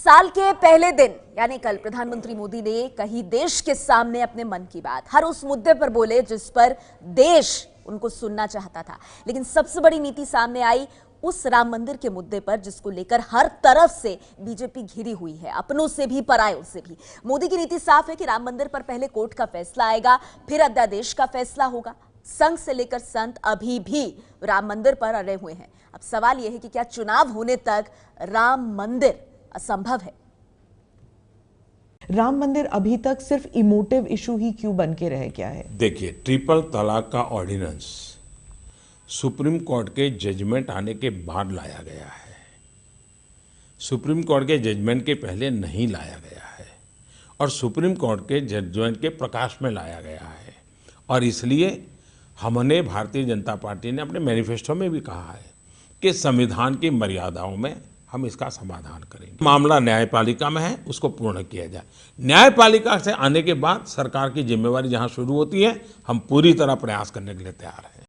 साल के पहले दिन यानी कल प्रधानमंत्री मोदी ने कही देश के सामने अपने मन की बात। हर उस मुद्दे पर बोले जिस पर देश उनको सुनना चाहता था, लेकिन सबसे बड़ी नीति सामने आई उस राम मंदिर के मुद्दे पर जिसको लेकर हर तरफ से बीजेपी घिरी हुई है, अपनों से भी परायों से भी। मोदी की नीति साफ है कि राम मंदिर पर पहले कोर्ट का फैसला आएगा, फिर अध्यादेश का फैसला होगा। संघ से लेकर संत अभी भी राम मंदिर पर अड़े हुए हैं। अब सवाल यह है कि क्या चुनाव होने तक राम मंदिर असंभव है? राम मंदिर अभी तक सिर्फ इमोटिव इशू ही क्यों बन के रह गया है? देखिए, ट्रिपल तलाक का ऑर्डिनेंस सुप्रीम कोर्ट के जजमेंट आने के बाद लाया गया है। सुप्रीम कोर्ट के जजमेंट के पहले नहीं लाया गया है और सुप्रीम कोर्ट के जजमेंट के प्रकाश में लाया गया है। और इसलिए हमने, भारतीय जनता पार्टी ने अपने मैनिफेस्टो में भी कहा है कि संविधान की मर्यादाओं में हम इसका समाधान करेंगे। मामला न्यायपालिका में है, उसको पूर्ण किया जाए। न्यायपालिका से आने के बाद सरकार की जिम्मेवारी जहां शुरू होती है, हम पूरी तरह प्रयास करने के लिए तैयार हैं।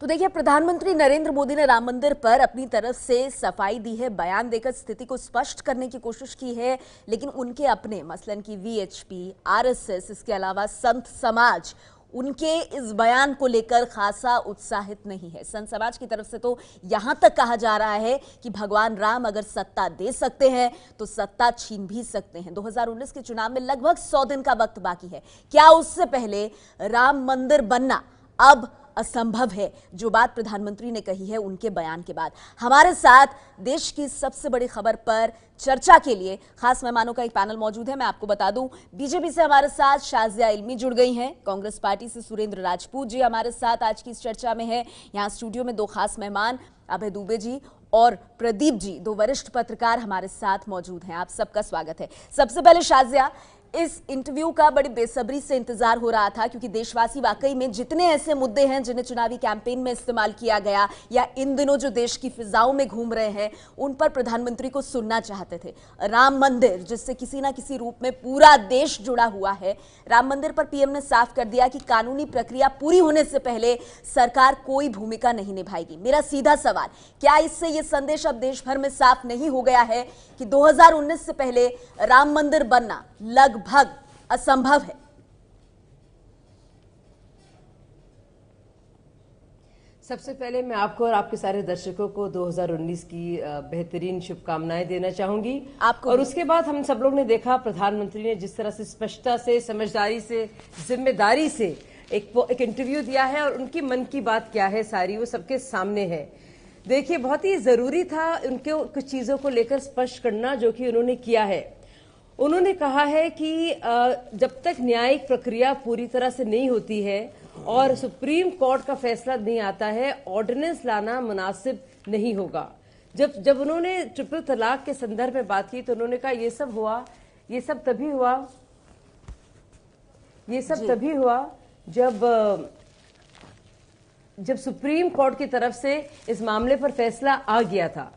तो देखिए, प्रधानमंत्री नरेंद्र मोदी ने राम मंदिर पर अपनी तरफ से सफाई दी है, बयान देकर स्थिति को स्पष्ट करने की कोशिश की है, लेकिन उनके अपने मसलन की वीएचपी, आरएसएस, इसके अलावा संत समाज उनके इस बयान को लेकर खासा उत्साहित नहीं है। संत समाज की तरफ से तो यहां तक कहा जा रहा है कि भगवान राम अगर सत्ता दे सकते हैं तो सत्ता छीन भी सकते हैं। 2019 के चुनाव में लगभग 100 दिन का वक्त बाकी है। क्या उससे पहले राम मंदिर बनना अब असंभव है? जो बात प्रधानमंत्री ने कही है उनके बयान के बाद। हमारे साथ देश की सबसे बड़ी खबर पर चर्चा के लिए खास मेहमानों का एक पैनल मौजूद है। मैं आपको बता दूं, बीजेपी से हमारे साथ शाजिया इल्मी जुड़ गई हैं, कांग्रेस पार्टी से सुरेंद्र राजपूत जी हमारे साथ आज की इस चर्चा में है। यहाँ स्टूडियो में दो खास मेहमान अभय दुबे जी और प्रदीप जी, दो वरिष्ठ पत्रकार हमारे साथ मौजूद हैं। आप सबका स्वागत है। सबसे पहले शाजिया, इस इंटरव्यू का बड़ी बेसब्री से इंतजार हो रहा था क्योंकि देशवासी वाकई में जितने ऐसे मुद्दे हैं जिन्हें चुनावी कैंपेन में इस्तेमाल किया गया या इन दिनों जो देश की फिजाओं में घूम रहे हैं, उन पर प्रधानमंत्री को सुनना चाहते थे। राम मंदिर, जिससे किसी ना किसी रूप में पूरा देश जुड़ा हुआ है, राम मंदिर पर पीएम ने साफ कर दिया कि कानूनी प्रक्रिया पूरी होने से पहले सरकार कोई भूमिका नहीं निभाएगी। मेरा सीधा सवाल, क्या इससे यह संदेश अब देश भर में साफ नहीं हो गया है कि 2019 से पहले राम मंदिर बनना लगभग असंभव है? सबसे पहले मैं आपको और आपके सारे दर्शकों को 2019 की बेहतरीन शुभकामनाएं देना चाहूंगी आपको। और उसके बाद हम सब लोग ने देखा प्रधानमंत्री ने जिस तरह से स्पष्टता से, समझदारी से, जिम्मेदारी से एक इंटरव्यू दिया है और उनकी मन की बात क्या है सारी वो सबके सामने है। देखिए, बहुत ही जरूरी था उनके कुछ चीजों को लेकर स्पष्ट करना, जो कि उन्होंने किया है। उन्होंने कहा है कि जब तक न्यायिक प्रक्रिया पूरी तरह से नहीं होती है और सुप्रीम कोर्ट का फैसला नहीं आता है, ऑर्डिनेंस लाना मुनासिब नहीं होगा। जब उन्होंने ट्रिपल तलाक के संदर्भ में बात की तो उन्होंने कहा ये सब तभी हुआ जब सुप्रीम कोर्ट की तरफ से इस मामले पर फैसला आ गया था।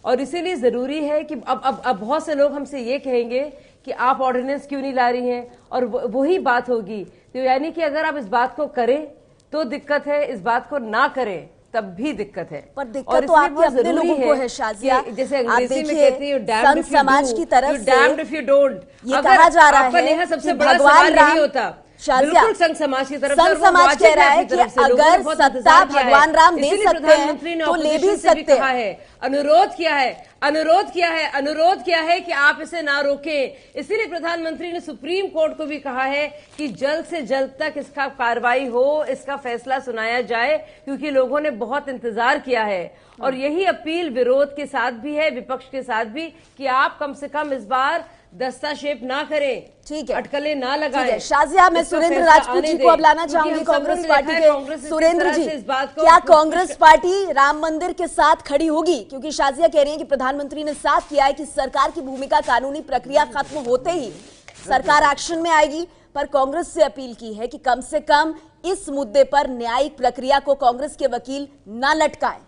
और इसीलिए जरूरी है कि अब बहुत से लोग हमसे ये कहेंगे कि आप ऑर्डिनेंस क्यों नहीं ला रही हैं, और वही बात होगी। तो यानी कि अगर आप इस बात को करें तो दिक्कत है, इस बात को ना करें तब भी दिक्कत है। पर दिक्कत तो आपके अपने लोगों को है शाजिया। जैसे अंग्रेजी में कहते हैं संत समाज की तरफ से डैम्ड इफ यू डोंट, ये कहा जा रहा है सबसे बड़ा सवाल यही होता। बिल्कुल संघ समाज की तरफ से, संघ समाज कह रहा है कि अगर सत्ता भगवान राम दे सकते हैं तो ले भी सकते हैं। अनुरोध किया है कि आप इसे ना रोकें। इसीलिए प्रधानमंत्री ने सुप्रीम कोर्ट को भी कहा है कि जल्द से जल्द तक इसका कार्रवाई हो, इसका फैसला सुनाया जाए, क्योंकि लोगों ने बहुत इंतजार किया है। और यही अपील विरोध के साथ भी है, विपक्ष के साथ भी, कि आप कम से कम इस बार दस्ताक्षेप ना करें, ठीक है, अटकलें ना लगाएं। शाजिया, मैं सुरेंद्र राजपूत जी को अब लाना चाहूंगी, कांग्रेस पार्टी के। सुरेंद्र जी, क्या कांग्रेस पार्टी राम मंदिर के साथ खड़ी होगी? क्योंकि शाजिया कह रही है कि प्रधानमंत्री ने साफ किया है कि सरकार की भूमिका कानूनी प्रक्रिया खत्म होते ही सरकार एक्शन में आएगी, पर कांग्रेस से अपील की है कि कम से कम इस मुद्दे पर न्यायिक प्रक्रिया को कांग्रेस के वकील न लटकाएं।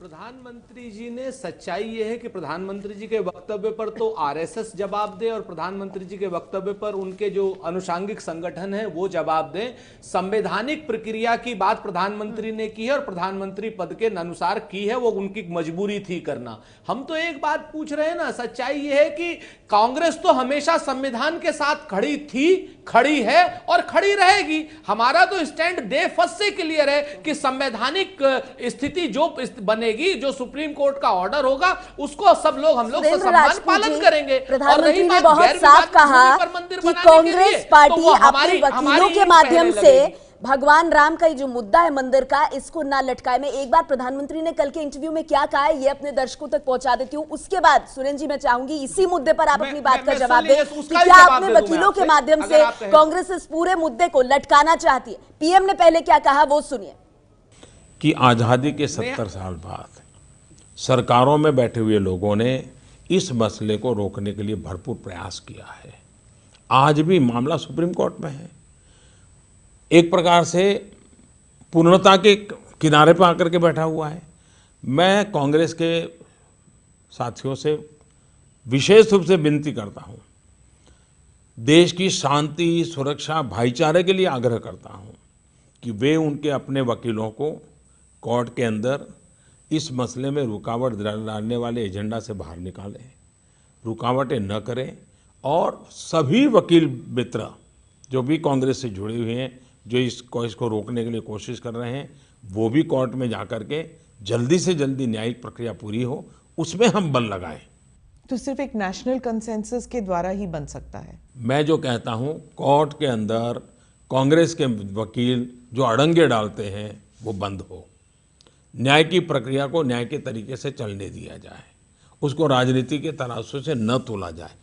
प्रधानमंत्री जी ने, सच्चाई यह है कि प्रधानमंत्री जी के वक्तव्य पर तो आरएसएस जवाब दे और प्रधानमंत्री जी के वक्तव्य पर उनके जो अनुषांगिक संगठन है वो जवाब दें। संवैधानिक प्रक्रिया की बात प्रधानमंत्री ने की है और प्रधानमंत्री पद के अनुसार की है, वो उनकी मजबूरी थी करना। हम तो एक बात पूछ रहे हैं ना, सच्चाई यह है कि कांग्रेस तो हमेशा संविधान के साथ खड़ी थी, खड़ी है और खड़ी रहेगी। हमारा तो स्टैंड डे फर्स्ट से क्लियर है कि संवैधानिक स्थिति जो बनेगी, जो सुप्रीम कोर्ट का ऑर्डर होगा, उसको सब लोग, हम लोग सम्मान पालन करेंगे। प्रधानमंत्री ने बहुत साफ कहा कि कांग्रेस पार्टी अपने वकीलों के माध्यम से भगवान राम का जो मुद्दा है मंदिर का, इसको ना लटकाए। मैं एक बार प्रधानमंत्री ने कल के इंटरव्यू में क्या कहा है ये अपने दर्शकों तक पहुंचा देती हूँ। उसके बाद सुरेंद्र जी मैं चाहूंगी इसी मुद्दे पर आप अपनी बात का जवाब दें कि क्या अपने वकीलों के माध्यम से कांग्रेस इस पूरे मुद्दे को लटकाना चाहती है। पीएम ने पहले क्या कहा वो सुनिए। कि आज़ादी के 70 साल बाद सरकारों में बैठे हुए लोगों ने इस मसले को रोकने के लिए भरपूर प्रयास किया है। आज भी मामला सुप्रीम कोर्ट में है। एक प्रकार से पूर्णता के किनारे पर आकर के बैठा हुआ है। मैं कांग्रेस के साथियों से विशेष रूप से विनती करता हूं, देश की शांति, सुरक्षा, भाईचारे के लिए आग्रह करता हूं कि वे उनके अपने वकीलों को कोर्ट के अंदर इस मसले में रुकावट डालने वाले एजेंडा से बाहर निकालें, रुकावटें न करें और सभी वकील मित्र जो भी कांग्रेस से जुड़े हुए हैं, जो इसको रोकने के लिए कोशिश कर रहे हैं, वो भी कोर्ट में जाकर के जल्दी से जल्दी न्यायिक प्रक्रिया पूरी हो, उसमें हम बल लगाएं। तो सिर्फ एक नेशनल कंसेंसस के द्वारा ही बन सकता है। मैं जो कहता हूं, कोर्ट के अंदर कांग्रेस के वकील जो अड़ंगे डालते हैं वो बंद हो, न्याय की प्रक्रिया को न्याय के तरीके से चलने दिया जाए, उसको राजनीति के तराजू से न तोला जाए।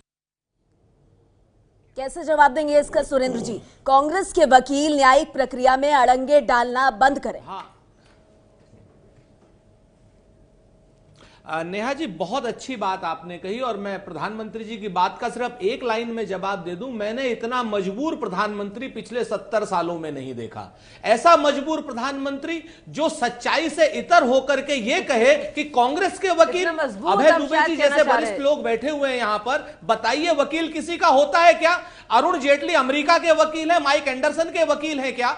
कैसे जवाब देंगे इसका सुरेंद्र जी? कांग्रेस के वकील न्यायिक प्रक्रिया में अड़ंगे डालना बंद करें। हाँ नेहा जी, बहुत अच्छी बात आपने कही और मैं प्रधानमंत्री जी की बात का सिर्फ एक लाइन में जवाब दे दूं। मैंने इतना मजबूर प्रधानमंत्री पिछले 70 सालों में नहीं देखा। ऐसा मजबूर प्रधानमंत्री जो सच्चाई से इतर होकर के ये कहे कि कांग्रेस के वकील, अभय दुबे जी जैसे वरिष्ठ लोग बैठे हुए हैं यहां पर, बताइए वकील किसी का होता है क्या? अरुण जेटली अमेरिका के वकील है, माइक एंडरसन के वकील है क्या?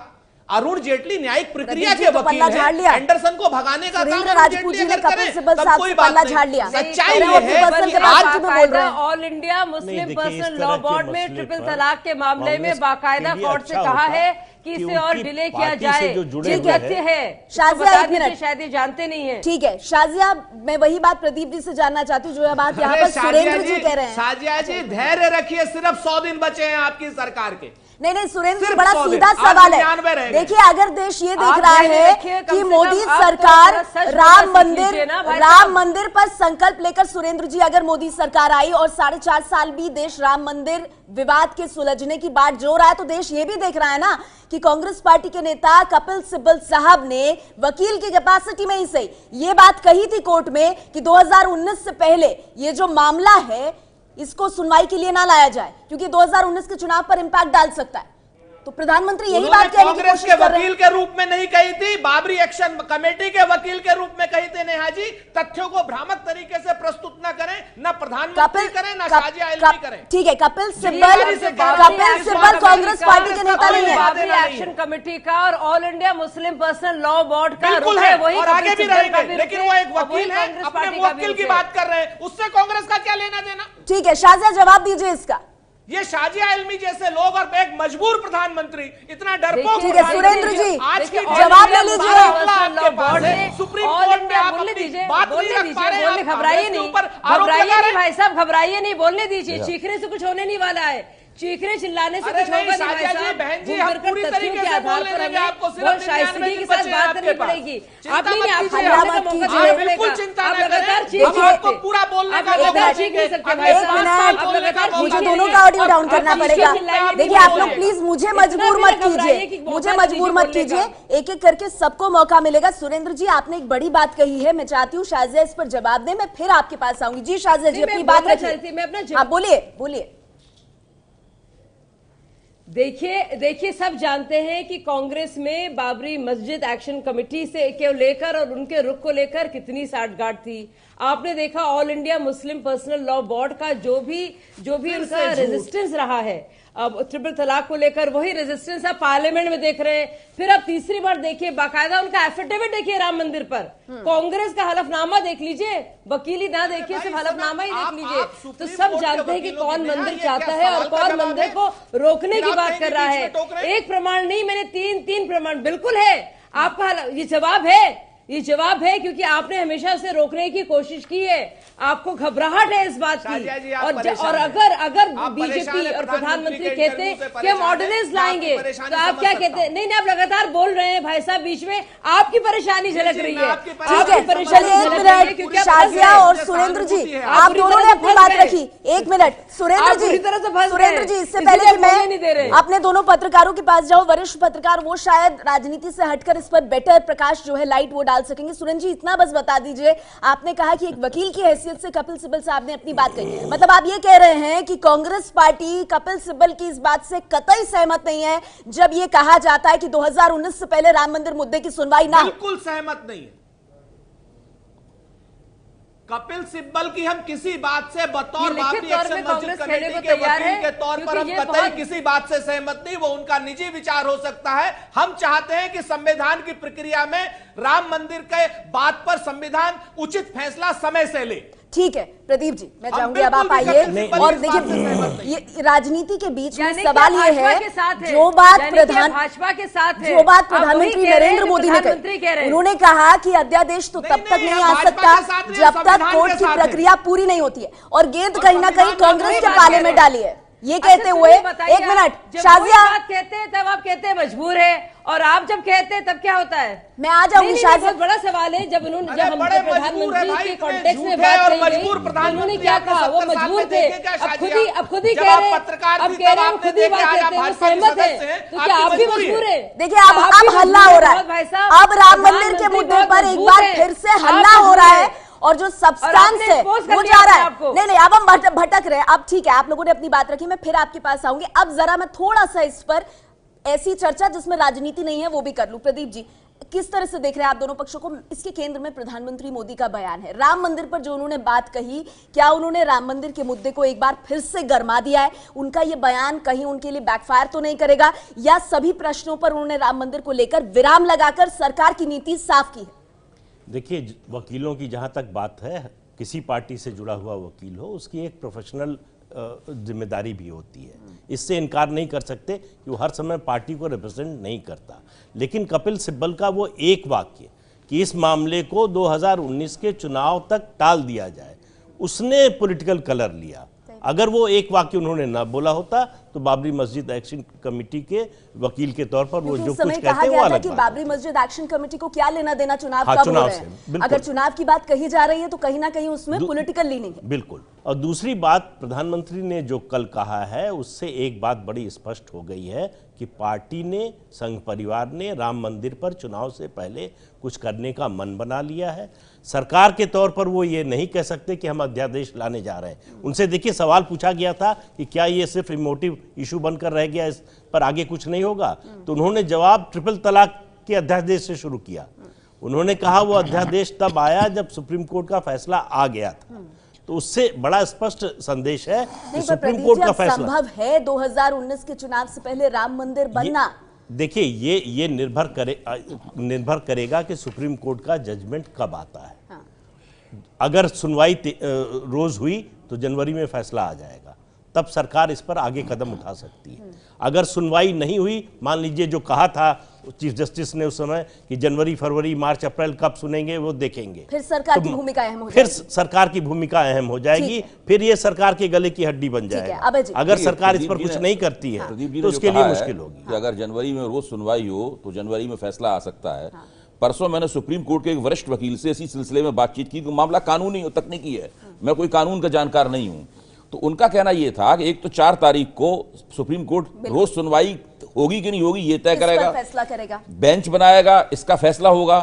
अरुण जेटली न्यायिक प्रक्रिया के वकील हैं। एंडरसन को भगाने का काम अरुण जेटली अगर करें तब कोई बात नहीं। सच्चाई ये है आज all India Muslim personal law board में ट्रिपल तलाक के मामले में बाकायदा कोर्ट से कहा है कि इसे और डिले किया जाए। शाजिया शायद ये जानते नहीं है। ठीक है शाजिया, मैं वही बात प्रदीप जी से जानना चाहती हूँ जो बात यहाँ पर सुरेंद्र जी कह रहे हैं। शाजिया जी धैर्य रखिए, सिर्फ 100 दिन बचे हैं आपकी सरकार के। नहीं सुरेंद्र जी, बड़ा सीधा सवाल है। देखिए अगर देश ये देख रहा है कि मोदी सरकार राम मंदिर पर संकल्प लेकर, सुरेंद्र जी अगर मोदी सरकार आई और 4.5 साल भी देश राम मंदिर विवाद के सुलझने की बात जो रहा है, तो देश ये भी देख रहा है ना कि कांग्रेस पार्टी के नेता कपिल सिब्बल साहब ने वकील की कैपेसिटी में ही सही ये बात कही थी कोर्ट में कि 2019 से पहले ये जो मामला है इसको सुनवाई के लिए ना लाया जाए क्योंकि 2019 के चुनाव पर इंपैक्ट डाल सकता है। तो प्रधानमंत्री यही बात कहने की कोशिश कर रहे हैं। वकील के रूप में नहीं कही थी, बाबरी एक्शन कमेटी के वकील के रूप में कही थी। नेहा जी, तथ्यों को भ्रामक तरीके से प्रस्तुत न करें, न प्रधानमंत्री करें, न शाजिया इल्मी करें। ठीक है, कपिल सिब्बल कांग्रेस पार्टी के नेता नहीं है। बाबरी एक्शन कमेटी का और all India Muslim personal law board का बिल्कुल है और आगे भी रहेंगे, लेकिन वो एक वकील है, अपने मुवक्किल की बात कर रहे हैं, उससे कांग्रेस का क्या लेना देना? ठीक है शाजिया, जवाब दीजिए इसका। ये शाजिया इल्मी जैसे लोग और एक मजबूर प्रधानमंत्री, इतना डरपोक। ठीक है सुरेंद्र जी, आज की जवाब ले लीजिए। सुप्रीम कोर्ट में आप बोलने दीजिए, बात बोलने नहीं रख पा रहे हैं। घबराइए नहीं, घबराइए नहीं भाई साहब, घबराइए नहीं, बोलने दीजिए। चीखने से कुछ होने नहीं वाला है, चीखने चिल्लाने से कुछ होगा नहीं भाई साहब। बहन जी, हम पूरी तरीके से बोल रहे हैं, आपको सिर्फ शाइस्तगी के साथ बात करनी पड़ेगी। आप नहीं बिल्कुल चिंता न करें, हम आपको पूरा बोलने का मौका देंगे। मुझे दोनों का ऑडियो डाउन करना पड़ेगा। देखिए आप लोग प्लीज मुझे मजबूर मत कीजिए, मुझे मजबूर मत कीजिए, एक एक करके सबको मौका मिलेगा। सुरेंद्र जी आपने एक बड़ी बात कही है, मैं चाहती हूँ शाजिया इस पर जवाब दे, मैं फिर आपके पास आऊंगी। जी शाजिया जी अपनी बात रखिए, आप बोलिए। देखिए सब जानते हैं कि कांग्रेस में बाबरी मस्जिद एक्शन कमेटी से के लेकर और उनके रुख को लेकर कितनी साठगांठ थी। आपने देखा all India Muslim personal law board का जो भी उनका रेजिस्टेंस रहा है, अब ट्रिपल तलाक को लेकर वही रेजिस्टेंस आप पार्लियामेंट में देख रहे हैं। फिर अब तीसरी बार देखिए, बाकायदा उनका एफिडेविट देखिए राम मंदिर पर, कांग्रेस का हलफनामा देख लीजिए, वकीली ना देखिए, सिर्फ हलफनामा ही देख लीजिए। तो सब जानते हैं कि कौन मंदिर चाहता है और कौन मंदिर को रोकने की बात कर रहा है। एक प्रमाण नहीं, मैंने तीन प्रमाण बिल्कुल है। आपका ये जवाब है क्योंकि आपने हमेशा उसे रोकने की कोशिश की है। आपको घबराहट है इस बात की। और अगर बीजेपी और प्रधानमंत्री कहते कि हम ऑर्डिनेंस लाएंगे तो आप क्या कहते? नहीं, आप लगातार बोल रहे हैं भाई साहब, बीच में आपकी परेशानी झलक रही है। आपकी परेशानी। शाजिया और सुरेंद्र जी, आप दोनों ने अपनी बात रखी। एक मिनट सुरेंद्र जी, इससे पहले कि मैं अपने दोनों पत्रकारों के पास जाऊं, वरिष्ठ पत्रकार वो शायद राजनीति से हटकर इस पर बेटर प्रकाश जो है लाइट वो डाल सकेंगे। सुरेंद्र जी, इतना बस बता दीजिए, आपने कहा कि एक वकील की हैसियत से कपिल सिब्बल साहब ने अपनी बात कही, मतलब आप ये कह रहे हैं कि कांग्रेस पार्टी कपिल सिब्बल की इस बात से कतई सहमत नहीं है जब ये कहा जाता है कि 2019 से पहले राम मंदिर मुद्दे की सुनवाई ना हो? बिल्कुल सहमत नहीं है। कपिल सिब्बल की हम किसी बात से बतौर बाबरी एक्शन मस्जिद कमेटी के वकील के तौर पर हम कतई किसी बात से सहमत नहीं। वो उनका निजी विचार हो सकता है। हम चाहते हैं कि संविधान की प्रक्रिया में राम मंदिर के बात पर संविधान उचित फैसला समय से ले। ठीक है प्रदीप जी, मैं चाहूंगी अब आप आइए। और देखिए, ये राजनीति के बीच में सवाल ये है, जो बात भाजपा के साथ है, जो बात प्रधानमंत्री नरेंद्र मोदी ने कही, उन्होंने कहा कि अध्यादेश तो तब तक नहीं आ सकता जब तक कोर्ट की प्रक्रिया पूरी नहीं होती है, और गेंद कहीं ना कहीं कांग्रेस के पाले में डाली है। ये कहते हुए, एक मिनट शाजिया, कहते हैं तब आप कहते हैं मजबूर है, और आप जब कहते हैं तब क्या होता है? मैं आ जाऊंगी शाजिया। बहुत बड़ा सवाल है, जब प्रधानमंत्री के कॉन्टेक्स्ट में बात कही, उन्होंने क्या कहा? वो मजबूर थे। अब खुद ही कह रहे हैं, अब कह रहे हैं, खुद ही बात कहते हैं, वो सहमत है, तो क्या आप भी मजबूर है? देखिए, अब हल्ला हो रहा है, अब राम मंदिर के मुद्दे पर एक बार फिर से हल्ला हो रहा है, और जो सब्सटेंस है वो जा रहा है। नहीं, अब हम भटक रहे हैं। अब ठीक है, आप लोगों ने अपनी बात रखी, मैं फिर आपके पास आऊंगी। अब जरा मैं थोड़ा सा इस पर ऐसी चर्चा जिसमें राजनीति नहीं है वो भी कर लूं। प्रदीप जी, किस तरह से देख रहे हैं आप दोनों पक्षों को? इसके केंद्र में प्रधानमंत्री मोदी का बयान है, राम मंदिर पर जो उन्होंने बात कही, क्या उन्होंने राम मंदिर के मुद्दे को एक बार फिर से गरमा दिया है? उनका ये बयान कहीं उनके लिए बैकफायर तो नहीं करेगा, या सभी प्रश्नों पर उन्होंने राम मंदिर को लेकर विराम लगाकर सरकार की नीति साफ की है? देखिए, वकीलों की जहाँ तक बात है, किसी पार्टी से जुड़ा हुआ वकील हो, उसकी एक प्रोफेशनल जिम्मेदारी भी होती है। इससे इनकार नहीं कर सकते कि वो हर समय पार्टी को रिप्रेजेंट नहीं करता। लेकिन कपिल सिब्बल का वो एक वाक्य कि इस मामले को 2019 के चुनाव तक टाल दिया जाए, उसने पॉलिटिकल कलर लिया। अगर वो एक वाक्य उन्होंने ना बोला होता तो बाबरी मस्जिद एक्शन कमेटी के वकील के तौर पर वो जो कुछ कहते हैं वो अलग बात है। बाबरी मस्जिद एक्शन कमेटी को क्या लेना देना चुनाव कब हो रहा है? अगर चुनाव की बात कही जा रही है तो कहीं ना कहीं उसमें पॉलिटिकल लीनिंग है। बिल्कुल। और दूसरी बात, प्रधानमंत्री ने जो कल कहा है उससे एक बात बड़ी स्पष्ट हो गई है कि पार्टी ने, संघ परिवार ने राम मंदिर पर चुनाव से पहले कुछ करने का मन बना लिया है। सरकार के तौर पर वो ये नहीं कह सकते कि हम अध्यादेश लाने जा रहे हैं। उनसे देखिए, सवाल पूछा गया था कि क्या ये सिर्फ इमोटिव इशू बनकर रह गया, इस पर आगे कुछ नहीं होगा? तो उन्होंने जवाब ट्रिपल तलाक के अध्यादेश से शुरू किया। उन्होंने कहा वो अध्यादेश तब आया जब सुप्रीम कोर्ट का फैसला आ गया था। तो उससे बड़ा स्पष्ट संदेश है कि सुप्रीम कोर्ट का फैसला संभव है 2019 के चुनाव से पहले राम मंदिर बनना। देखिए, ये निर्भर करेगा कि सुप्रीम कोर्ट का जजमेंट कब आता है। हाँ। अगर सुनवाई रोज हुई तो जनवरी में फैसला आ जाएगा, तब सरकार इस पर आगे कदम उठा सकती है। अगर सुनवाई नहीं हुई, मान लीजिए जो कहा था चीफ जस्टिस ने उस समय कि जनवरी, फरवरी, मार्च, अप्रैल कब सुनेंगे वो देखेंगे, फिर सरकार की भूमिका अहम हो जाएगी। फिर सरकार की भूमिका अहम हो जाएगी, फिर ये सरकार के गले की हड्डी बन जाएगा। अगर सरकार इस पर कुछ नहीं करती है तो उसके लिए मुश्किल होगी। कि अगर जनवरी में रोज सुनवाई हो तो जनवरी में फैसला आ सकता है। परसों मैंने सुप्रीम कोर्ट के एक वरिष्ठ वकील से इसी सिलसिले में बातचीत की कि मामला कानूनी और तकनीकी है, मैं कोई कानून का जानकार नहीं हूं। तो उनका कहना यह था कि एक तो 4 तारीख को सुप्रीम कोर्ट रोज सुनवाई होगी कि नहीं होगी ये तय करेगा, फैसला करेगा, बेंच बनाएगा, इसका फैसला होगा।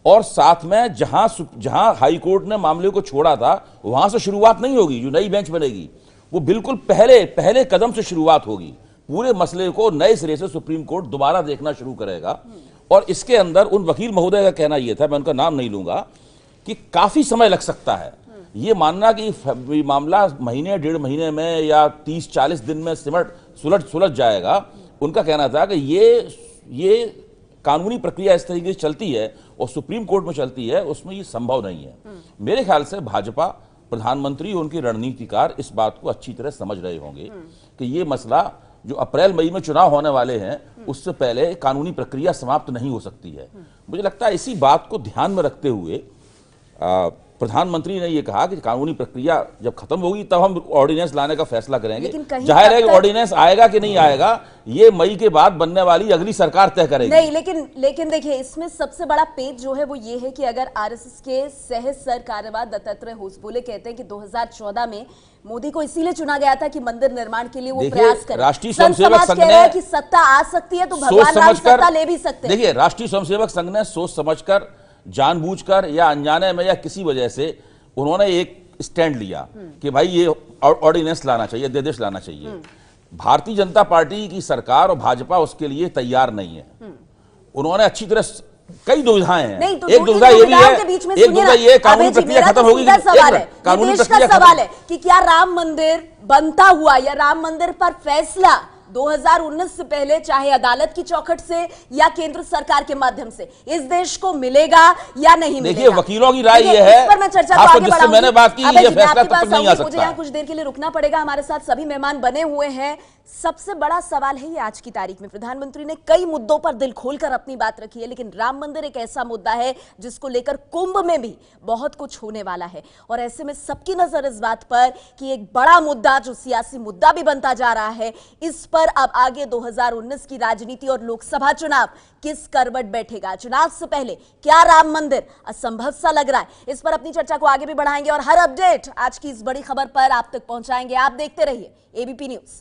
और साथ में जहां हाई कोर्ट ने मामले को छोड़ा था वहां से शुरुआत नहीं होगी, जो नई बेंच बनेगी वो बिल्कुल पहले कदम से शुरुआत होगी। पूरे मसले को नए सिरे से सुप्रीम कोर्ट दोबारा देखना शुरू करेगा। और इसके अंदर उन वकील महोदय का कहना यह था, मैं उनका नाम नहीं लूंगा, कि काफी समय लग सकता है। ये मानना कि मामला महीने 1.5 महीने में या 30-40 दिन में सुलझ जाएगा, उनका कहना था कि ये कानूनी प्रक्रिया इस तरीके से चलती है और सुप्रीम कोर्ट में चलती है, उसमें ये संभव नहीं है। मेरे ख्याल से भाजपा, प्रधानमंत्री, उनके रणनीतिकार इस बात को अच्छी तरह समझ रहे होंगे कि ये मसला जो अप्रैल मई में चुनाव होने वाले हैं उससे पहले कानूनी प्रक्रिया समाप्त नहीं हो सकती है। मुझे लगता है इसी बात को ध्यान में रखते हुए प्रधानमंत्री ने यह कहा कि कानूनी प्रक्रिया जब खत्म होगी तब हम ऑर्डिनेंस लाने का फैसला करेंगे। जाहिर है कि ऑर्डिनेंस आएगा कि नहीं आएगा ये मई के बाद बनने वाली अगली सरकार तय करेगी। नहीं, लेकिन देखिए, इसमें सबसे बड़ा पेच जो है वो ये है कि अगर आरएसएस के सह सरकार्यवाह दत्तात्रेय होसबोले कहते हैं कि 2014 में मोदी को इसीलिए चुना गया था कि मंदिर निर्माण के लिए वो प्रयास करें। राष्ट्रीय स्वयंसेवक संघ ने कि सत्ता आ सकती है तो भगवान राम सत्ता ले भी सकते हैं। देखिए, राष्ट्रीय स्वयंसेवक संघ ने सोच समझकर, जानबूझकर या अनजाने में या किसी वजह से उन्होंने एक स्टैंड लिया कि भाई ये ऑर्डिनेंस लाना चाहिए, अध्यादेश लाना चाहिए। भारतीय जनता पार्टी की सरकार और भाजपा उसके लिए तैयार नहीं है। उन्होंने अच्छी तरह, कई दुविधाएं हैं, तो एक दुविधा ये भी है, एक दुविधा ये कानूनी प्रक्रिया खत्म होगी, कानूनी प्रक्रिया सवाल है कि क्या राम मंदिर बनता हुआ या राम मंदिर पर फैसला 2019 से पहले, चाहे अदालत की चौखट से या केंद्र सरकार के माध्यम से, इस देश को मिलेगा या नहीं मिलेगा? देखिए, वकीलों की राय यह है, इस पर मैं चर्चा को आगे बढ़ाऊंगी। मैंने बात की, ये फैसला तब तक नहीं आ सकता। मुझे यहाँ कुछ देर के लिए रुकना पड़ेगा। हमारे साथ सभी मेहमान बने हुए हैं। सबसे बड़ा सवाल है ये आज की तारीख में, प्रधानमंत्री ने कई मुद्दों पर दिल खोलकर अपनी बात रखी है, लेकिन राम मंदिर एक ऐसा मुद्दा है जिसको लेकर कुंभ में भी बहुत कुछ होने वाला है। और ऐसे में सबकी नजर इस बात पर कि एक बड़ा मुद्दा जो सियासी मुद्दा भी बनता जा रहा है, इस पर अब आगे 2019 की राजनीति और लोकसभा चुनाव किस करवट बैठेगा। चुनाव से पहले क्या राम मंदिर असंभव सा लग रहा है? इस पर अपनी चर्चा को आगे भी बढ़ाएंगे और हर अपडेट आज की इस बड़ी खबर पर आप तक पहुंचाएंगे। आप देखते रहिए एबीपी न्यूज।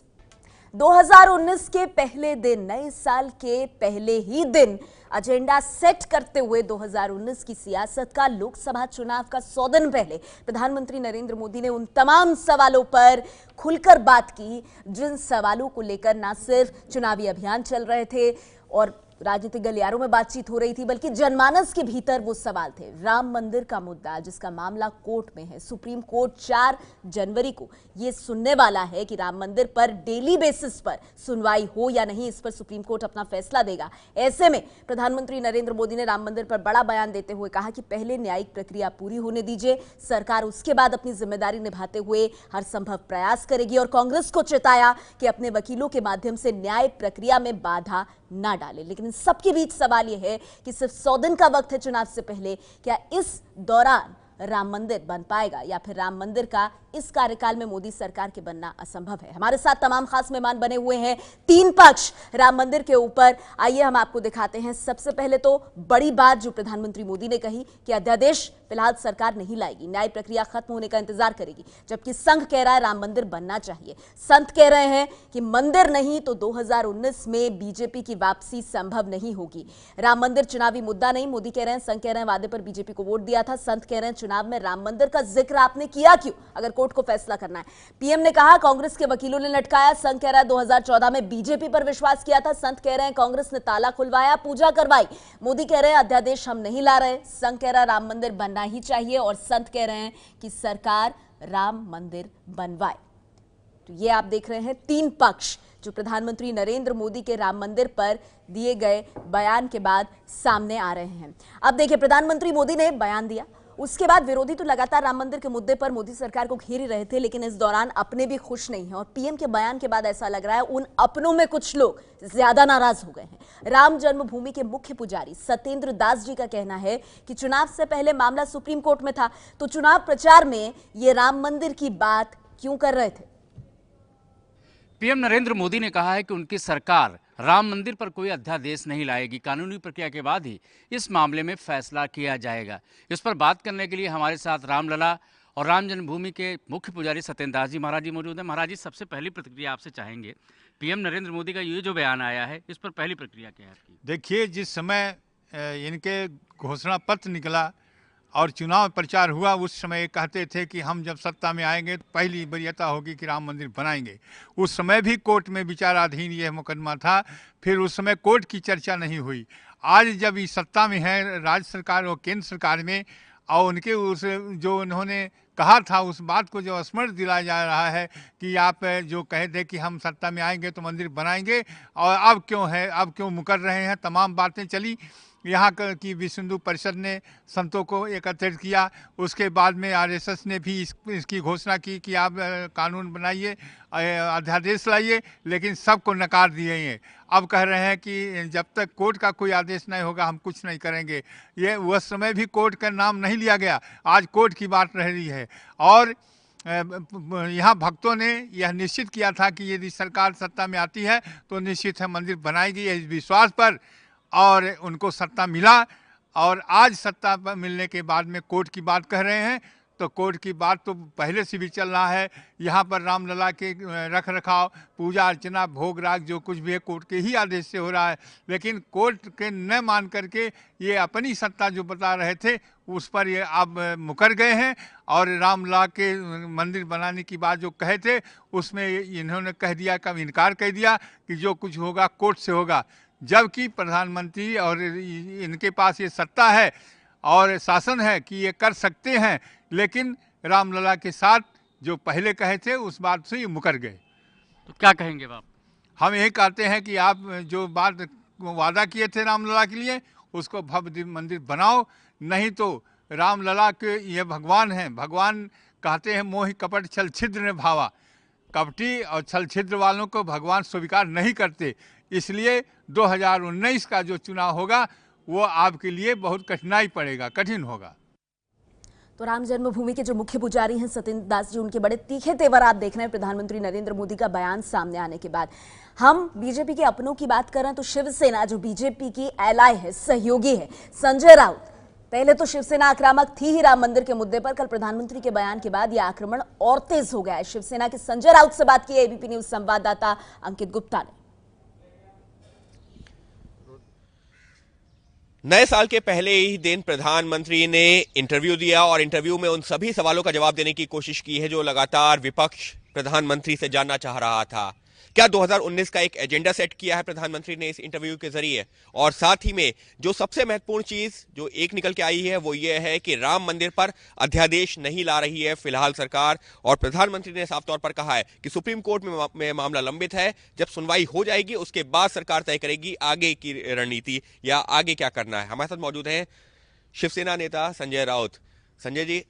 2019 के पहले दिन, नए साल के पहले ही दिन एजेंडा सेट करते हुए 2019 की सियासत का, लोकसभा चुनाव का 100 दिन पहले प्रधानमंत्री नरेंद्र मोदी ने उन तमाम सवालों पर खुलकर बात की जिन सवालों को लेकर ना सिर्फ चुनावी अभियान चल रहे थे और राजनीतिक गलियारों में बातचीत हो रही थी, बल्कि जनमानस के भीतर वो सवाल थे। राम मंदिर का मुद्दा जिसका मामला कोर्ट में है, सुप्रीम कोर्ट 4 जनवरी को ये सुनने वाला है कि राम मंदिर पर डेली बेसिस पर सुनवाई हो या नहीं, इस पर सुप्रीम कोर्ट अपना फैसला देगा। ऐसे में प्रधानमंत्री नरेंद्र मोदी ने राम मंदिर पर बड़ा बयान देते हुए कहा कि पहले न्यायिक प्रक्रिया पूरी होने दीजिए, सरकार उसके बाद अपनी जिम्मेदारी निभाते हुए हर संभव प्रयास करेगी। और कांग्रेस को चेताया कि अपने वकीलों के माध्यम से न्याय प्रक्रिया में बाधा ना डाले। लेकिन इन सबके बीच सवाल यह है कि सिर्फ 100 दिन का वक्त है चुनाव से पहले, क्या इस दौरान राम मंदिर बन पाएगा या फिर राम मंदिर का इस कार्यकाल में मोदी सरकार के बनना असंभव है? हमारे साथ तमाम खास मेहमान बने हुए हैं, 3 पक्ष राम मंदिर के ऊपर। आइए हम आपको दिखाते हैं। सबसे पहले तो बड़ी बात जो प्रधानमंत्री मोदी ने कही कि अध्यादेश फिलहाल सरकार नहीं लाएगी, न्याय प्रक्रिया खत्म होने का इंतजार करेगी, जबकि संघ कह रहा है राम मंदिर बनना चाहिए। संत कह रहे हैं कि मंदिर नहीं तो 2019 में बीजेपी की वापसी संभव नहीं होगी। राम मंदिर चुनावी मुद्दा नहीं, मोदी कह रहे हैं, संघ कह रहे हैं वादे पर बीजेपी को वोट दिया था, संत कह रहे हैं चुनाव में राम मंदिर का जिक्र आपने किया क्यों अगर कोर्ट को फैसला करना है। पीएम ने कहा कांग्रेस के वकीलों ने लटकाया, संघ कह रहा है 2014 में बीजेपी पर विश्वास किया था, संत कह रहे हैं कांग्रेस ने ताला खुलवाया, पूजा करवाई। मोदी कह रहे हैं अध्यादेश हम नहीं ला रहे, संघ कह रहा है राम मंदिर बनना ही चाहिए और संत कह रहे हैं कि सरकार राम मंदिर बनवाए। तो ये आप देख रहे हैं 3 पक्ष जो प्रधानमंत्री नरेंद्र मोदी के राम मंदिर पर दिए गए बयान के बाद सामने आ रहे हैं। अब देखिए, प्रधानमंत्री मोदी ने बयान दिया, उसके बाद विरोधी तो लगातार राम मंदिर के मुद्दे पर मोदी सरकार को घेर ही रहे थे, लेकिन इस दौरान अपने भी खुश नहीं हैं और पीएम के बयान के बाद ऐसा लग रहा है उन अपनों में कुछ लोग ज्यादा नाराज हो गए हैं। राम जन्मभूमि के मुख्य पुजारी सत्येंद्र दास जी का कहना है कि चुनाव से पहले मामला सुप्रीम कोर्ट में था, तो चुनाव प्रचार में ये राम मंदिर की बात क्यों कर रहे थे? पीएम नरेंद्र मोदी ने कहा है कि उनकी सरकार राम मंदिर पर कोई अध्यादेश नहीं लाएगी, कानूनी प्रक्रिया के बाद ही इस मामले में फैसला किया जाएगा। इस पर बात करने के लिए हमारे साथ रामलला और राम जन्मभूमि के मुख्य पुजारी सत्येंद्र दास जी महाराज जी मौजूद हैं। महाराज जी, सबसे पहली प्रतिक्रिया आपसे चाहेंगे, पीएम नरेंद्र मोदी का ये जो बयान आया है इस पर पहली प्रतिक्रिया क्या है आपकी? देखिए, जिस समय इनके घोषणा पत्र निकला और चुनाव प्रचार हुआ उस समय कहते थे कि हम जब सत्ता में आएंगे तो पहली वरीयता होगी कि राम मंदिर बनाएंगे। उस समय भी कोर्ट में विचाराधीन यह मुकदमा था, फिर उस समय कोर्ट की चर्चा नहीं हुई। आज जब इस सत्ता में है राज्य सरकार और केंद्र सरकार में, और उनके उस जो उन्होंने कहा था उस बात को जो स्मरण दिलाया जा रहा है कि आप जो कहे थे कि हम सत्ता में आएंगे तो मंदिर बनाएंगे, और अब क्यों मुकर रहे हैं। तमाम बातें चली। यहाँ की विश्व हिंदू परिषद ने संतों को एकत्रित किया, उसके बाद में आरएसएस ने भी इसकी घोषणा की कि आप कानून बनाइए, अध्यादेश लाइए, लेकिन सबको नकार दिए हैं। अब कह रहे हैं कि जब तक कोर्ट का कोई आदेश नहीं होगा हम कुछ नहीं करेंगे। ये उस समय भी कोर्ट का नाम नहीं लिया गया, आज कोर्ट की बात रह रही है। और यहाँ भक्तों ने यह निश्चित किया था कि यदि सरकार सत्ता में आती है तो निश्चित है मंदिर बनाएगी, इस विश्वास पर, और उनको सत्ता मिला। और आज सत्ता पर मिलने के बाद में कोर्ट की बात कह रहे हैं, तो कोर्ट की बात तो पहले से भी चल रहा है। यहाँ पर रामलला के रख रखाव, पूजा अर्चना, भोग राग जो कुछ भी है कोर्ट के ही आदेश से हो रहा है, लेकिन कोर्ट के न मान करके ये अपनी सत्ता जो बता रहे थे उस पर ये अब मुकर गए हैं। और रामलला के मंदिर बनाने की बात जो कहे थे उसमें इन्होंने कह दिया, कब इनकार कर दिया कि जो कुछ होगा कोर्ट से होगा। जबकि प्रधानमंत्री और इनके पास ये सत्ता है और शासन है कि ये कर सकते हैं, लेकिन रामलला के साथ जो पहले कहे थे उस बात से ये मुकर गए। तो क्या कहेंगे आप? हम यही कहते हैं कि आप जो बात वादा किए थे रामलला के लिए उसको भव्य मंदिर बनाओ, नहीं तो रामलला के ये भगवान हैं। भगवान कहते हैं मोहि कपट छल छिद्र ने भावा, कपटी और छल छिद्र वालों को भगवान स्वीकार नहीं करते। इसलिए 2019 का जो चुनाव होगा वो आपके लिए बहुत कठिन होगा। तो राम जन्मभूमि के जो मुख्य पुजारी हैं सत्येंद्र दास जी, उनके बड़े तीखे तेवर आप देख रहे हैं प्रधानमंत्री नरेंद्र मोदी का बयान सामने आने के बाद। हम बीजेपी के अपनों की बात करें तो शिवसेना जो बीजेपी की एलाय है, सहयोगी है, संजय राउत, पहले तो शिवसेना आक्रामक थी ही राम मंदिर के मुद्दे पर, कल प्रधानमंत्री के बयान के बाद यह आक्रमण और तेज हो गया है। शिवसेना के संजय राउत से बात की एबीपी न्यूज संवाददाता अंकित गुप्ता ने। नए साल के पहले ही दिन प्रधानमंत्री ने इंटरव्यू दिया और इंटरव्यू में उन सभी सवालों का जवाब देने की कोशिश की है जो लगातार विपक्ष प्रधानमंत्री से जानना चाह रहा था। क्या 2019 का एक एजेंडा सेट किया है प्रधानमंत्री ने इस इंटरव्यू के जरिए, और साथ ही में जो सबसे महत्वपूर्ण चीज जो एक निकल के आई है वो ये है कि राम मंदिर पर अध्यादेश नहीं ला रही है फिलहाल सरकार। और प्रधानमंत्री ने साफ तौर पर कहा है कि सुप्रीम कोर्ट में मामला लंबित है, जब सुनवाई हो जाएगी उसके बाद सरकार तय करेगी आगे की रणनीति या आगे क्या करना है। हमारे साथ मौजूद हैं शिवसेना नेता संजय राउत। संजय जी,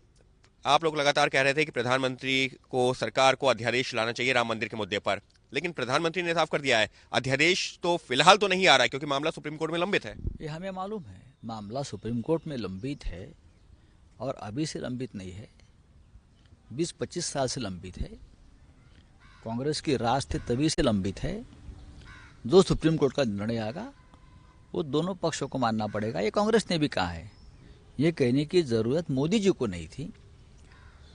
आप लोग लगातार कह रहे थे कि प्रधानमंत्री को, सरकार को अध्यादेश लाना चाहिए राम मंदिर के मुद्दे पर, लेकिन प्रधानमंत्री ने साफ कर दिया है अध्यादेश तो फिलहाल तो नहीं आ रहा है क्योंकि मामला सुप्रीम कोर्ट में लंबित है। ये हमें मालूम है, मामला सुप्रीम कोर्ट में लंबित है और अभी से लंबित नहीं है, 20-25 साल से लंबित है। कांग्रेस की राज थे तभी से लंबित है। जो सुप्रीम कोर्ट का निर्णय आएगा वो दोनों पक्षों को मानना पड़ेगा। ये कांग्रेस ने भी कहा है। ये कहने की ज़रूरत मोदी जी को नहीं थी।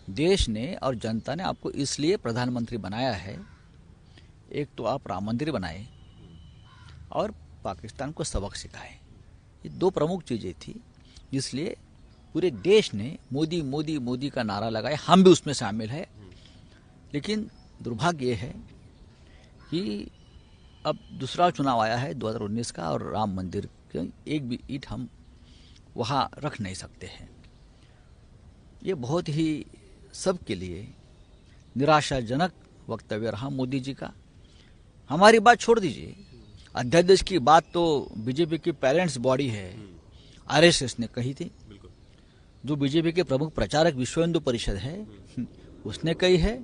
देश ने और जनता ने आपको इसलिए प्रधानमंत्री बनाया है, एक तो आप राम मंदिर बनाए और पाकिस्तान को सबक सिखाए। ये दो प्रमुख चीज़ें थी, इसलिए पूरे देश ने मोदी मोदी मोदी का नारा लगाया। हम भी उसमें शामिल है। लेकिन दुर्भाग्य ये है कि अब दूसरा चुनाव आया है 2019 का और राम मंदिर की एक भी ईंट हम वहाँ रख नहीं सकते हैं। ये बहुत ही सबके लिए निराशाजनक वक्तव्य रहा मोदी जी का। हमारी बात छोड़ दीजिए, अध्यादेश की बात तो बीजेपी की पेरेंट्स बॉडी है, आरएसएस ने कही थी। जो बीजेपी के प्रमुख प्रचारक विश्व हिंदू परिषद है उसने कही है।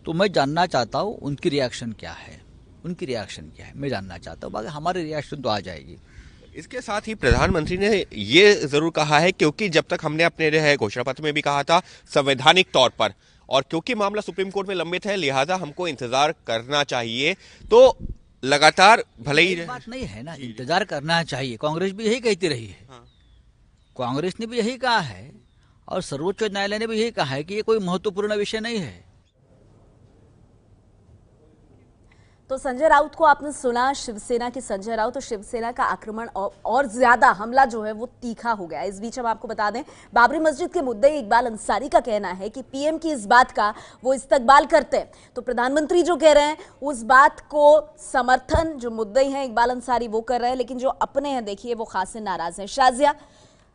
तो मैं जानना चाहता हूँ उनकी रिएक्शन क्या है, मैं जानना चाहता हूँ। बाकी हमारी रिएक्शन तो आ जाएगी। इसके साथ ही प्रधानमंत्री ने ये जरूर कहा है, क्योंकि जब तक हमने अपने घोषणा पत्र में भी कहा था संवैधानिक तौर पर, और क्योंकि मामला सुप्रीम कोर्ट में लंबित है लिहाजा हमको इंतजार करना चाहिए। तो लगातार भले ही बात नहीं है ना, इंतजार करना चाहिए। कांग्रेस भी यही कहती रही है। हाँ। कांग्रेस ने भी यही कहा है और सर्वोच्च न्यायालय ने भी यही कहा है कि ये कोई महत्वपूर्ण विषय नहीं है। तो संजय राउत को आपने सुना, शिवसेना के संजय राउत, तो शिवसेना का आक्रमण और ज्यादा हमला जो है वो तीखा हो गया। इस बीच हम आपको बता दें, बाबरी मस्जिद के मुद्दे इकबाल अंसारी का कहना है कि पीएम की इस बात का वो इस्तकबाल करते हैं, तो प्रधानमंत्री जो कह रहे हैं उस बात को समर्थन जो मुद्दे हैं इकबाल अंसारी वो कर रहे हैं, लेकिन जो अपने हैं देखिए वो खासे नाराज हैं। शाजिया,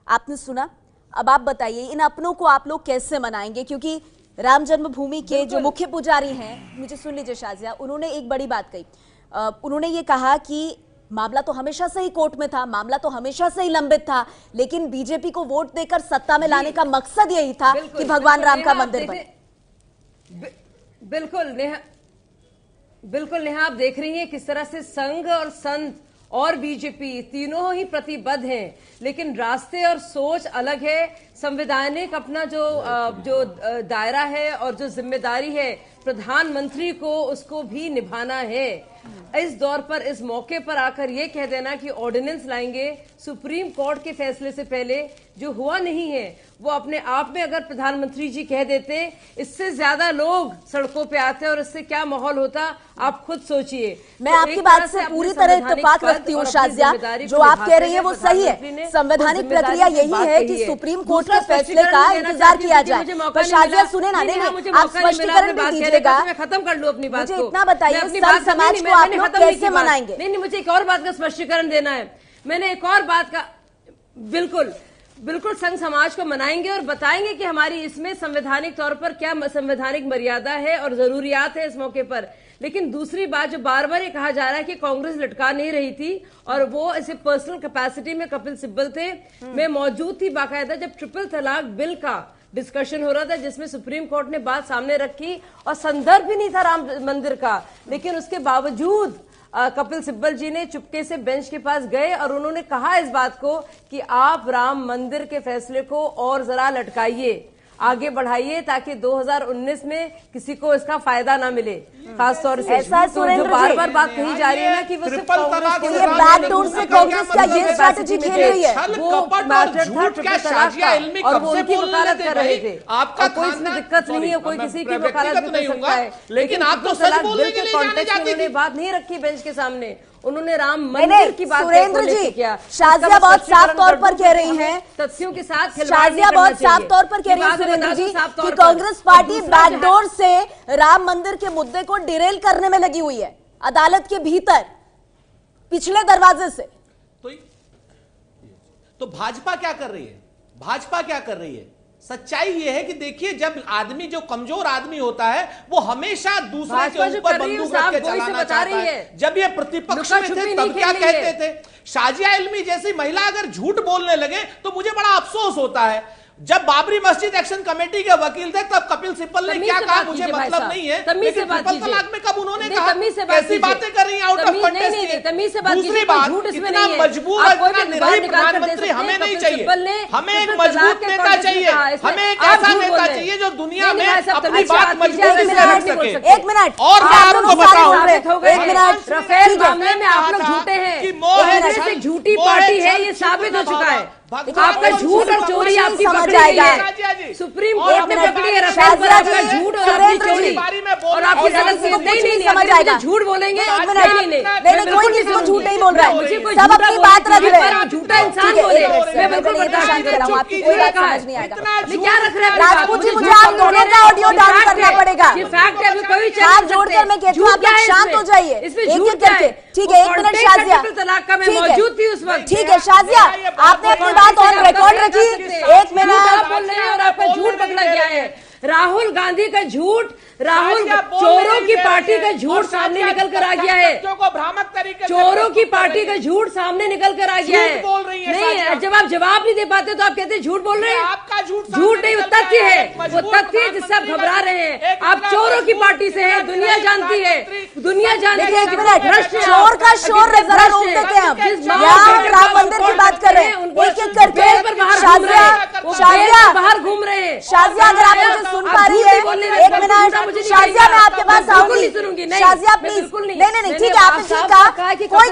आपने सुना, अब आप बताइए इन अपनों को आप लोग कैसे मनाएंगे, क्योंकि राम जन्मभूमि के जो मुख्य पुजारी हैं, मुझे सुन लीजिए शाजिया, उन्होंने एक बड़ी बात कही। उन्होंने ये कहा कि मामला तो हमेशा से ही कोर्ट में था, मामला तो हमेशा से ही लंबित था, लेकिन बीजेपी को वोट देकर सत्ता में लाने का मकसद यही था कि भगवान राम का मंदिर बने। बिल्कुल नेहा, आप देख रही हैं किस तरह से संघ और संत और बीजेपी तीनों ही प्रतिबद्ध हैं, लेकिन रास्ते और सोच अलग है। संवैधानिक अपना जो दायरा है और जो जिम्मेदारी है प्रधानमंत्री को उसको भी निभाना है। इस दौर पर, इस मौके पर आकर ये कह देना कि ऑर्डिनेंस लाएंगे सुप्रीम कोर्ट के फैसले से पहले, जो हुआ नहीं है वो अपने आप में अगर प्रधानमंत्री जी कह देते, इससे ज्यादा लोग सड़कों पे आते और इससे क्या माहौल होता आप खुद सोचिए। मैं आपकी बात से पूरी तरह इत्तेफाक रखती हूँ शाजिया, जो आप कह रही है वो सही है। संवैधानिक प्रक्रिया यही है कि सुप्रीम कोर्ट के फैसले का इंतजार किया जाए। पर शाजिया सुने ना, नहीं आप स्पष्टीकरण भी दीजिएगा, मैं खत्म कर लूं अपनी बात मुझे को। इतना बताइए सब समाज को आप लोग कैसे मनाएंगे? नहीं, मुझे एक और बात का स्पष्टीकरण देना है। मैंने एक और बात का, बिल्कुल संघ समाज को मनाएंगे और बताएंगे कि हमारी इसमें संवैधानिक तौर पर क्या संवैधानिक मर्यादा है और जरूरियात है इस मौके पर। लेकिन दूसरी बात जो बार बार ये कहा जा रहा है कि कांग्रेस लटका नहीं रही थी और वो ऐसे पर्सनल कैपेसिटी में कपिल सिब्बल थे, मैं मौजूद थी बाकायदा जब ट्रिपल तलाक बिल का डिस्कशन हो रहा था, जिसमें सुप्रीम कोर्ट ने बात सामने रखी और संदर्भ भी नहीं था राम मंदिर का, लेकिन उसके बावजूद कपिल सिब्बल जी ने चुपके से बेंच के पास गए और उन्होंने कहा इस बात को कि आप राम मंदिर के फैसले को और जरा लटकाइए, आगे बढ़ाइए, ताकि 2019 में किसी को इसका फायदा ना मिले। खासतौर से ऐसा तो जो बार बार बात कही जा रही है ना कि वो सिर्फ कांग्रेस के लिए बैकडोर से कांग्रेस क्या ये स्ट्रैटेजी खेल रही है, वो मैटर था ट्रिपल तलाक का और वो उनकी वकालत कर रहे थे। आपका कोई इसमें दिक्कत नहीं है, कोई किसी की वकालत भी कर सकता है, लेकिन आप तो तलाक बिल के कॉन्टेक्स्ट में उन्होंने बात नहीं रखी बेंच के सामने, उन्होंने राम मंदिर की बात सुरेंद्र जी किया। शाजिया बहुत साफ तौर पर कह रही हैं, तथ्यों के साथ शाजिया बहुत साफ तौर पर कह रही है सुरेंद्र जी कि कांग्रेस पार्टी बैकडोर से राम मंदिर के मुद्दे को डिरेल करने में लगी हुई है, अदालत के भीतर पिछले दरवाजे से। तो भाजपा क्या कर रही है? भाजपा क्या कर रही है? सच्चाई यह है कि देखिए, जब आदमी, जो कमजोर आदमी होता है वो हमेशा दूसरे के ऊपर बंदूक रख के चलाना चाहता है। जब ये प्रतिपक्ष में थे तब क्या कहते थे? शाजिया इल्मी जैसी महिला अगर झूठ बोलने लगे तो मुझे बड़ा अफसोस होता है। जब बाबरी मस्जिद एक्शन कमेटी के वकील थे तब कपिल सिब्बल ने क्या कहा मुझे मतलब नहीं है, लेकिन ट्रिपल तलाक में कब उन्होंने कहा? कैसी बातें कर रही हैं आउट ऑफ कॉन्टेक्स्ट? दूसरी बात, इतना मजबूर और इतना निर्भय प्रधानमंत्री हमें नहीं चाहिए, हमें एक मजबूत नेता चाहिए, हमें एक ऐसा नेता चाहिए जो दुनिया में अपनी बात मजबूती से रख सके। एक मिनट, और मैं आपको बताऊं, एक मिनट, रफेल मामले में आप लोग झूठे हैं, झूठी पार्टी है, ये साबित हो चुका है। आपका झूठ और चोरी आपकी पकड़ी है, सुप्रीम कोर्ट ने पकड़ी है रफेल पर आपका झूठ और आपकी चोरी और आपकी गलत से नहीं समझ आएगा। झूठ बोलेंगे नहीं, कोई किसी को झूठ नहीं बोल रहा है, सब अपनी बात रख रहे हैं। झूठा इंसान बोले, मैं बिल्कुल बर्दाश्त कर रहा हूँ, आपकी कोई बात समझ नहीं आएगा। क्या रख रहे हैं राजपूत जी? मुझे आप दोनों का ऑडियो डाउन करना पड़ेगा। हाथ जोड़कर मैं कहती हूँ आप लोग शांत हो जाइए एक-एक करके। ठीक है, एक मिनट शाजिया, तलाक का मैं मौजूद थी उस वक्त। ठीक है शाजिया, आपने अपनी बात ऑन रिकॉर्ड रखी, एक मिनट। आप बोल रहे हैं और आपका झूठ पकड़ा गया है। राहुल गांधी का झूठ, राहुल चोरों की पार्टी का झूठ सामने निकल कर आ गया है, चोरों की पार्टी का झूठ सामने निकल कर आ गया है। नहीं, जब आप जवाब नहीं दे पाते तो आप कहते हैं झूठ बोल रहे हैं। आपका झूठ नहीं, वो तथ्य है, वो तथ्य है जिससे आप घबरा रहे हैं। आप चोरों की पार्टी से हैं, दुनिया जानती है, दुनिया जानती है। चोर का शोर जरा रोक देते हैं हम, यहाँ राम मंदिर की बात कर रहे हैं, एक-एक करके। शाजिया बाहर घूम रहे हैं। शाजिया, अगर आप मुझे सुन पा रही है, एक मिनट। शाजिया, मैं आपके पास आऊंगी। शाजिया प्लीज, नहीं, ठीक है, आपने ठीक कहा,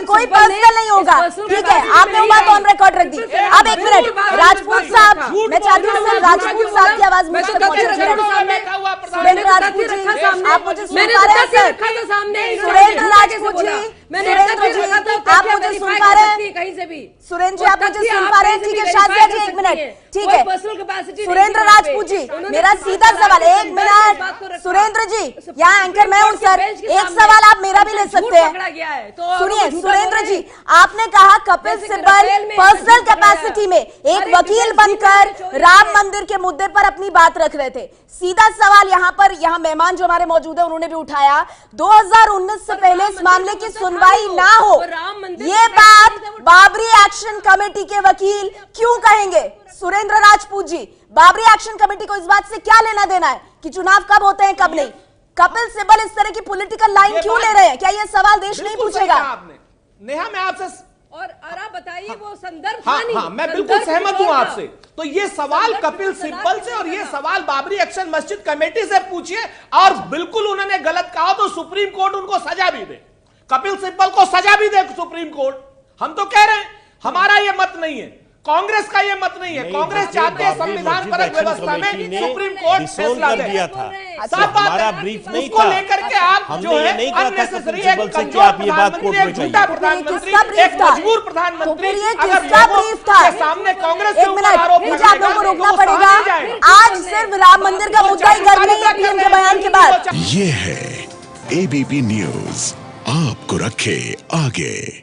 कोई पर्सनल नहीं होगा, ठीक है, आपने वो बात ऑन रिकॉर्ड रख दी। अब एक मिनट, राजपूत साहब, मैं चाहती हूँ कपिल राजपूत साहब की आवाज मुझ तक पहुंचे। सुरेंद्र राजपूत जी, आप मुझे सुन पा रहे हैं सर? सुरेंद्र राजपूत जी, सुरेंद्र जी, आप मुझे सुन पा रहे हैं? कहीं से भी सुरेंद्र जी, आप मुझे सुन पा रहे हैं? ठीक है शाजिया जी, एक मिनट, ठीक है। सुरेंद्र राजपूत जी, मेरा सीधा सवाल, एक मिनट। सुरेंद्र जी, यहाँ एंकर मैं हूँ सर, एक सवाल आप मेरा भी ले सकते हैं। सुनिए सुरेंद्र जी, आपने कहा कपिल सिब्बल पर्सनल कैपेसिटी में एक वकील बनकर राम मंदिर के मुद्दे पर अपनी बात रख रहे थे। सीधा सवाल यहाँ मेहमान जो हमारे मौजूद है उन्होंने भी उठाया, 2019 से पहले इस मामले की सुनवाई ना हो, ये बात बाबरी एक्शन कमेटी के वकील क्यों कहेंगे? सुरेंद्र राजपूत जी, बाबरी एक्शन कमेटी को इस बात से क्या लेना देना है कि चुनाव कब होते हैं कब नहीं? कपिल सिब्बल इस तरह की पॉलिटिकल लाइन क्यों ले रहे हैं? क्या ये सवाल देश नहीं पूछेगा? नेहा, मैं आपसे और आप बताइए वो संदर्भ हाँ, मैं बिल्कुल सहमत हूं आपसे। तो ये सवाल कपिल सिब्बल से और ये सवाल बाबरी एक्शन मस्जिद कमेटी से पूछिए, और बिल्कुल उन्होंने गलत कहा तो सुप्रीम कोर्ट उनको सजा भी दे, कपिल सिब्बल को सजा भी दे सुप्रीम कोर्ट। हम तो कह रहे हैं, हमारा ये मत नहीं है, कांग्रेस का ये मत नहीं है। कांग्रेस चाहते हैं संविधान परक व्यवस्था में सुप्रीम कोर्ट फैसला दे। हमारा ब्रीफ नहीं उसको लेकर के आप जो है अननेसेसरी एक कमजोर प्रधानमंत्री, एक झूठा प्रधानमंत्री, एक मजबूर प्रधानमंत्री, अगर सामने कांग्रेस के ऊपर आरोप मुझे आप लोगों को रोकना पड़ेगा। आज सिर्फ राम मंदिर का मुद्दा ही गर्म नहीं है पीएम के बयान के बाद। ये है एबीपी न्यूज, आपको रखे आगे।